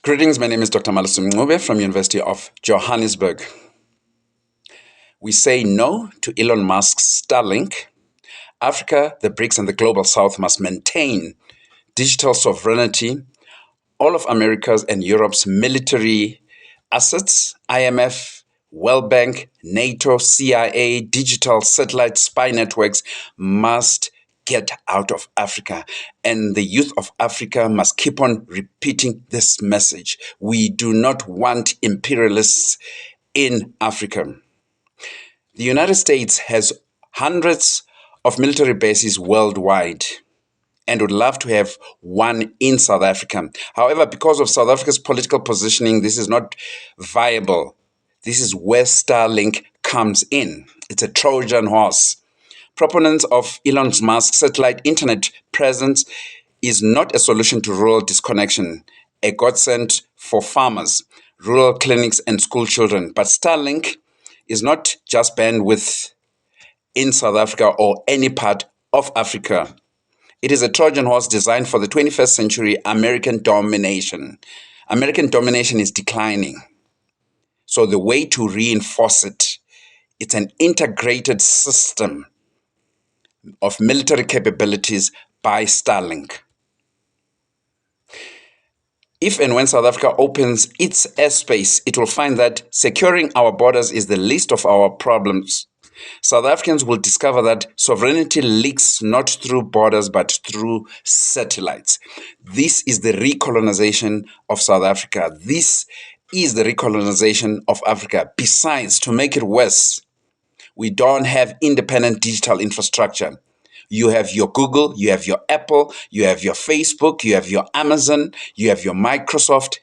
Greetings, my name is Dr. Malusi Mncube from University of Johannesburg. We say no to Elon Musk's Starlink. Africa, the BRICS and the Global South must maintain digital sovereignty. All of America's and Europe's military assets, IMF, World Bank, NATO, CIA, digital satellite spy networks must get out of Africa. And the youth of Africa must keep on repeating this message. We do not want imperialists in Africa. The United States has hundreds of military bases worldwide and would love to have one in South Africa. However, because of South Africa's political positioning, this is not viable. This is where Starlink comes in. It's a Trojan horse. Proponents of Elon Musk's satellite internet presence is not a solution to rural disconnection, a godsend for farmers, rural clinics, and school children. But Starlink is not just bandwidth in South Africa or any part of Africa. It is a Trojan horse designed for the 21st century American domination. American domination is declining. So the way to reinforce it, it's an integrated system of military capabilities by Starlink. If and when South Africa opens its airspace, it will find that securing our borders is the least of our problems. South Africans will discover that sovereignty leaks not through borders but through satellites. This is the recolonization of South Africa. This is the recolonization of Africa. Besides, to make it worse, we don't have independent digital infrastructure. You have your Google, you have your Apple, you have your Facebook, you have your Amazon, you have your Microsoft,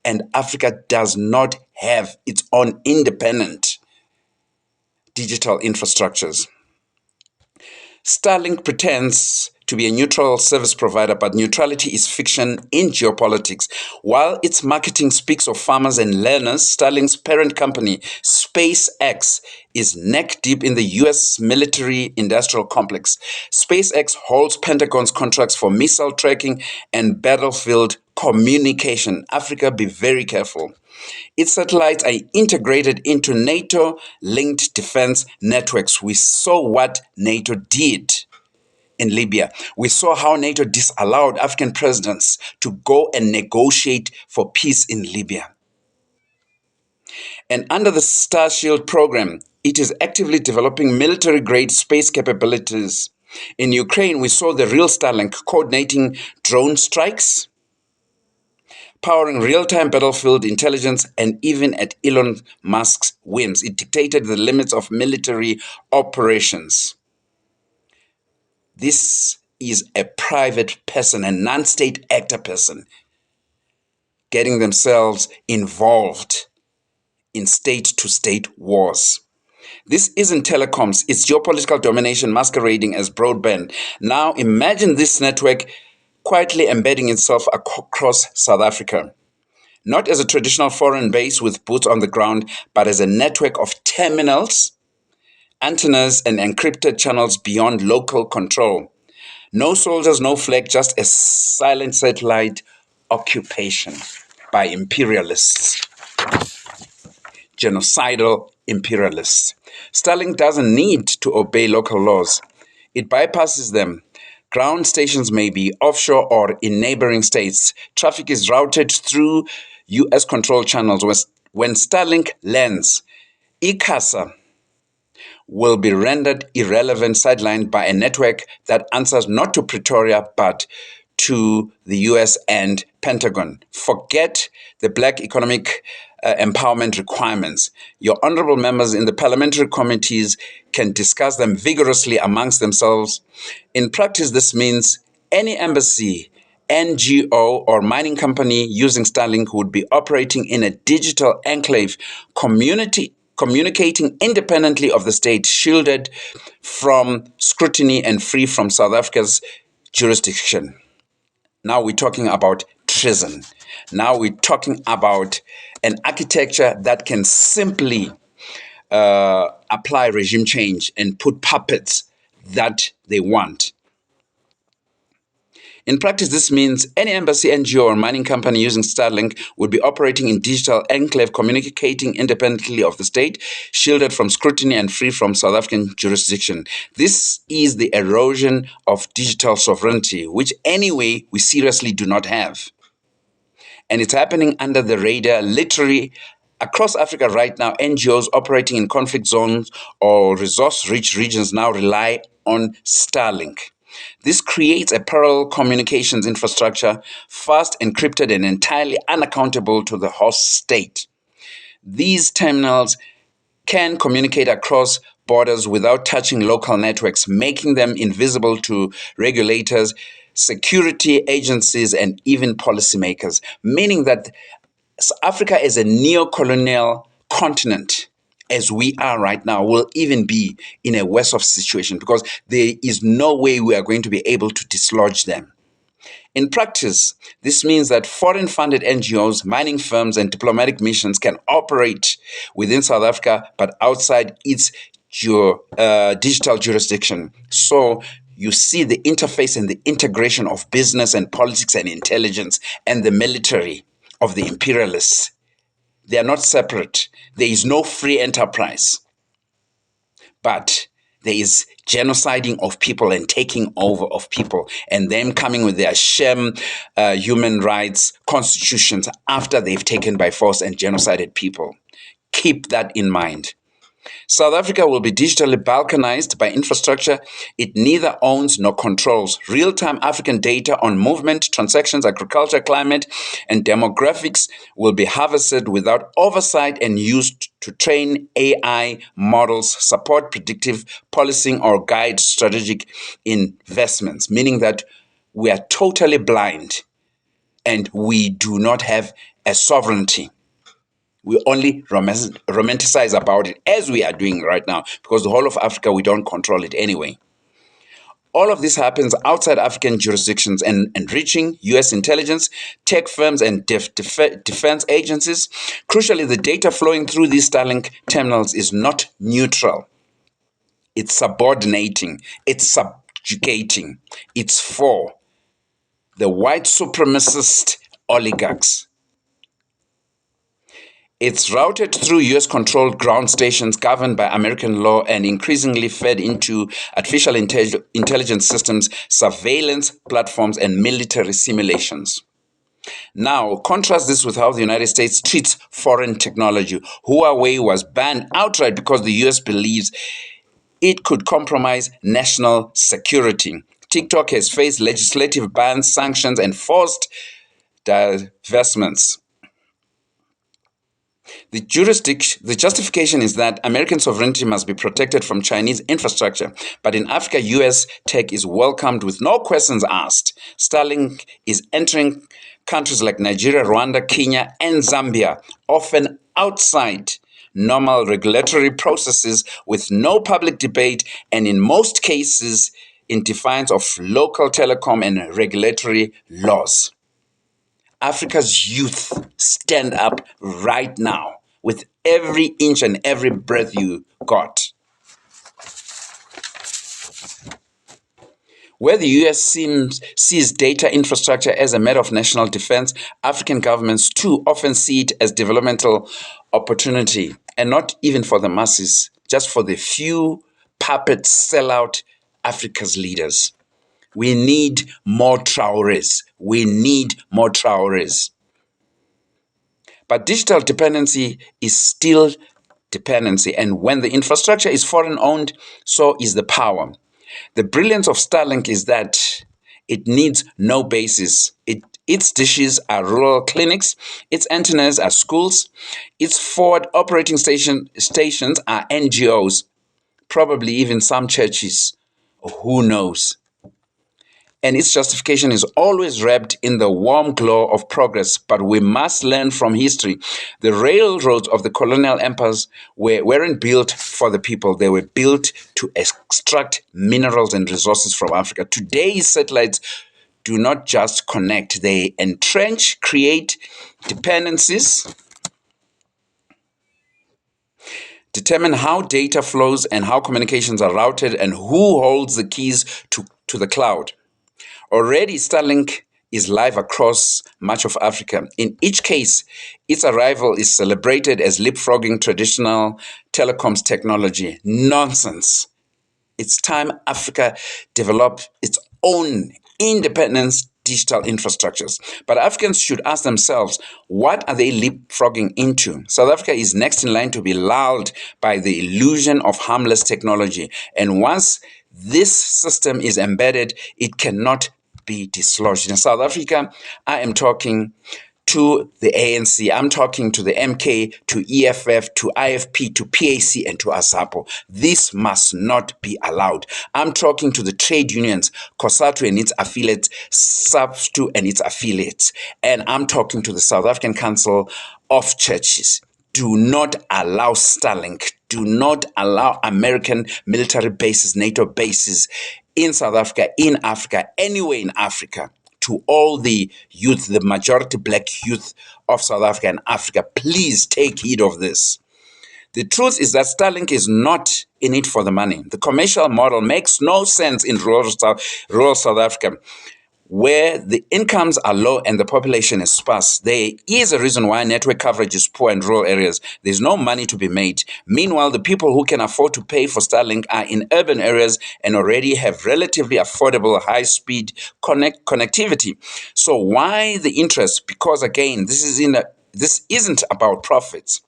and Africa does not have its own independent digital infrastructures. Starlink pretends to be a neutral service provider, but neutrality is fiction in geopolitics. While its marketing speaks of farmers and learners, Starlink's parent company, SpaceX, is neck deep in the U.S. military-industrial complex. SpaceX holds Pentagon's contracts for missile tracking and battlefield communication. Africa, be very careful. Its satellites are integrated into NATO-linked defense networks. We saw what NATO did in Libya. We saw how NATO disallowed African presidents to go and negotiate for peace in Libya. And under the Star Shield program, it is actively developing military-grade space capabilities. In Ukraine, we saw the real Starlink coordinating drone strikes, powering real-time battlefield intelligence, and even at Elon Musk's whims, it dictated the limits of military operations. This is a private person, a non-state actor person, getting themselves involved in state-to-state wars. This isn't telecoms, it's geopolitical domination masquerading as broadband. Now imagine this network quietly embedding itself across South Africa. Not as a traditional foreign base with boots on the ground, but as a network of terminals, antennas, and encrypted channels beyond local control. No soldiers, no flag, just a silent satellite occupation by imperialists, genocidal imperialists. Starlink doesn't need to obey local laws. It bypasses them. Ground stations may be offshore or in neighboring states. Traffic is routed through U.S. control channels. When Starlink lands, ICASA will be rendered irrelevant, sidelined by a network that answers not to Pretoria but to the US and Pentagon. Forget the black economic empowerment requirements. Your honorable members in the parliamentary committees can discuss them vigorously amongst themselves. In practice, this means any embassy, NGO, or mining company using Starlink would be operating in a digital enclave communicating independently of the state, shielded from scrutiny and free from South Africa's jurisdiction. Now we're talking about treason. Now we're talking about an architecture that can simply apply regime change and put puppets that they want. In practice, this means any embassy, NGO, or mining company using Starlink would be operating in digital enclave, communicating independently of the state, shielded from scrutiny and free from South African jurisdiction. This is the erosion of digital sovereignty, which anyway we seriously do not have. And it's happening under the radar, literally across Africa right now. NGOs operating in conflict zones or resource-rich regions now rely on Starlink. This creates a parallel communications infrastructure, fast, encrypted, and entirely unaccountable to the host state. These terminals can communicate across borders without touching local networks, making them invisible to regulators, security agencies, and even policymakers, meaning that Africa as a neo-colonial continent, as we are right now, will even be in a worse off situation because there is no way we are going to be able to dislodge them. In practice, this means that foreign-funded NGOs, mining firms, and diplomatic missions can operate within South Africa but outside its digital jurisdiction. So you see the interface and the integration of business and politics and intelligence and the military of the imperialists. They are not separate. There is no free enterprise. But there is genociding of people and taking over of people, and them coming with their sham human rights constitutions after they've taken by force and genocided people. Keep that in mind. South Africa will be digitally balkanized by infrastructure it neither owns nor controls. Real-time African data on movement, transactions, agriculture, climate, and demographics will be harvested without oversight and used to train AI models, support predictive policing, or guide strategic investments, meaning that we are totally blind and we do not have a sovereignty. We only romanticize about it, as we are doing right now, because the whole of Africa, we don't control it anyway. All of this happens outside African jurisdictions and enriching U.S. intelligence, tech firms, and defense agencies. Crucially, the data flowing through these Starlink terminals is not neutral. It's subordinating. It's subjugating. It's for the white supremacist oligarchs. It's routed through US-controlled ground stations governed by American law and increasingly fed into artificial intelligence systems, surveillance platforms, and military simulations. Now, contrast this with how the United States treats foreign technology. Huawei was banned outright because the US believes it could compromise national security. TikTok has faced legislative bans, sanctions, and forced divestments. The justification is that American sovereignty must be protected from Chinese infrastructure, but in Africa, US tech is welcomed with no questions asked. Starlink is entering countries like Nigeria, Rwanda, Kenya, and Zambia, often outside normal regulatory processes with no public debate, and in most cases, in defiance of local telecom and regulatory laws. Africa's youth stand up right now with every inch and every breath you got. Where the US sees data infrastructure as a matter of national defense, African governments too often see it as developmental opportunity, and not even for the masses, just for the few puppet sellout Africa's leaders. We need more Traores. We need more Traores. But digital dependency is still dependency, and when the infrastructure is foreign-owned, so is the power. The brilliance of Starlink is that it needs no basis. Its dishes are rural clinics, its antennas are schools, its forward operating stations are NGOs, probably even some churches. Who knows? And its justification is always wrapped in the warm glow of progress. But we must learn from history. The railroads of the colonial empires weren't built for the people. They were built to extract minerals and resources from Africa. Today's satellites do not just connect. They entrench, create dependencies, determine how data flows and how communications are routed, and who holds the keys to the cloud. Already, Starlink is live across much of Africa. In each case, its arrival is celebrated as leapfrogging traditional telecoms technology. Nonsense. It's time Africa developed its own independent digital infrastructures. But Africans should ask themselves, what are they leapfrogging into? South Africa is next in line to be lulled by the illusion of harmless technology. And once this system is embedded, it cannot be dislodged. In South Africa, I am talking to the ANC, I'm talking to the MK, to EFF, to IFP, to PAC, and to ASAPO. This must not be allowed. I'm talking to the trade unions, COSATU and its affiliates, SAPSTU and its affiliates, and I'm talking to the South African Council of Churches. Do not allow Starlink. Do not allow American military bases, NATO bases in South Africa, anywhere in Africa. To all the youth, the majority black youth of South Africa and Africa, please take heed of this. The truth is that Starlink is not in it for the money. The commercial model makes no sense in rural South Africa, where the incomes are low and the population is sparse. There is a reason why network coverage is poor in rural areas. There's no money to be made. Meanwhile, the people who can afford to pay for Starlink are in urban areas and already have relatively affordable high-speed connectivity. So why the interest? Because again, this isn't about profits,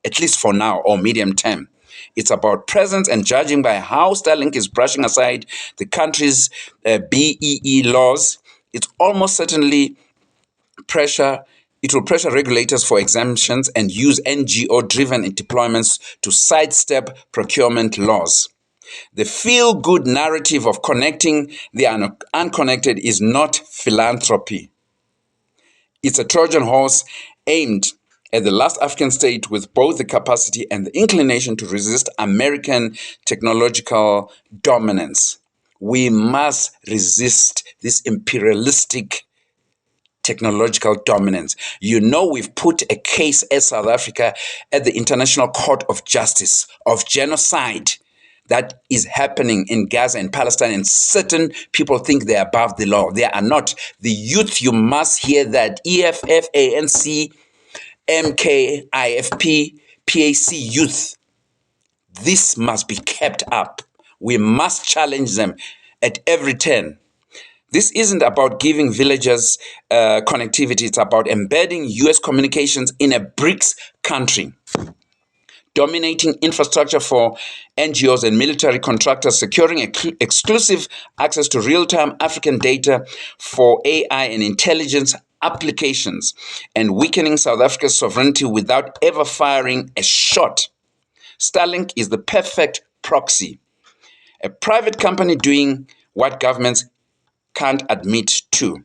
at least for now or medium term. It's about presence, and judging by how Starlink is brushing aside the country's BEE laws, it's almost certainly it will pressure regulators for exemptions and use NGO-driven deployments to sidestep procurement laws. The feel-good narrative of connecting the unconnected is not philanthropy. It's a Trojan horse aimed at the last African state with both the capacity and the inclination to resist American technological dominance. We must resist this imperialistic technological dominance. You know, we've put a case as South Africa at the International Court of Justice of genocide that is happening in Gaza and Palestine, and certain people think they're above the law. They are not. The youth, you must hear that. EFF, ANC, MK, IFP, PAC youth. This must be kept up. We must challenge them at every turn. This isn't about giving villagers connectivity. It's about embedding U.S. communications in a BRICS country, dominating infrastructure for NGOs and military contractors, securing exclusive access to real-time African data for AI and intelligence applications, and weakening South Africa's sovereignty without ever firing a shot. Starlink is the perfect proxy. A private company doing what governments can't admit to.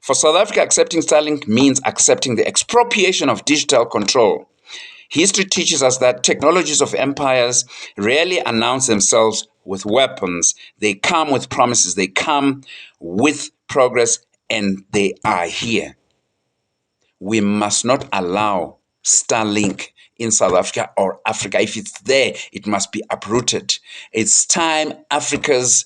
For South Africa, accepting Starlink means accepting the expropriation of digital control. History teaches us that technologies of empires rarely announce themselves with weapons. They come with promises, they come with progress, and they are here. We must not allow Starlink in South Africa or Africa. If it's there, it must be uprooted. It's time Africa's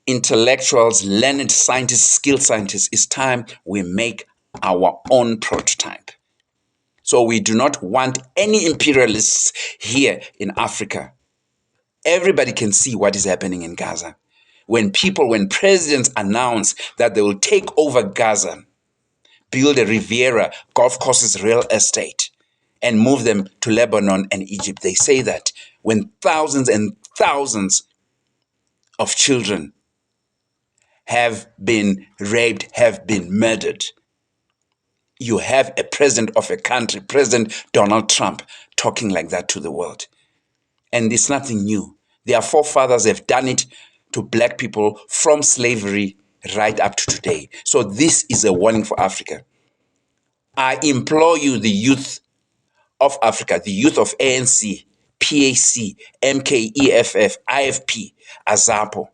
intellectuals, learned scientists, skilled scientists, it's time we make our own prototype. So we do not want any imperialists here in Africa. Everybody can see what is happening in Gaza. When presidents announce that they will take over Gaza, build a Riviera, golf courses, real estate, and move them to Lebanon and Egypt, they say that when thousands and thousands of children have been raped, have been murdered. You have a president of a country, President Donald Trump, talking like that to the world. And it's nothing new. Their forefathers have done it to black people from slavery right up to today. So this is a warning for Africa. I implore you, the youth of Africa, the youth of ANC, PAC, MK, EFF, IFP, ASAPO,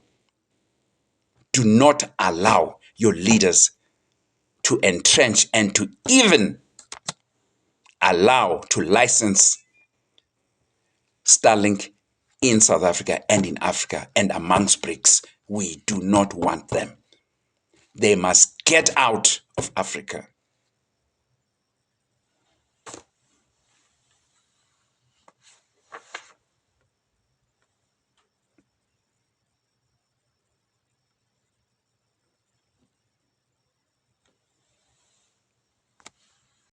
do not allow your leaders to entrench and to even allow to license Starlink in South Africa and in Africa and amongst BRICS. We do not want them. They must get out of Africa.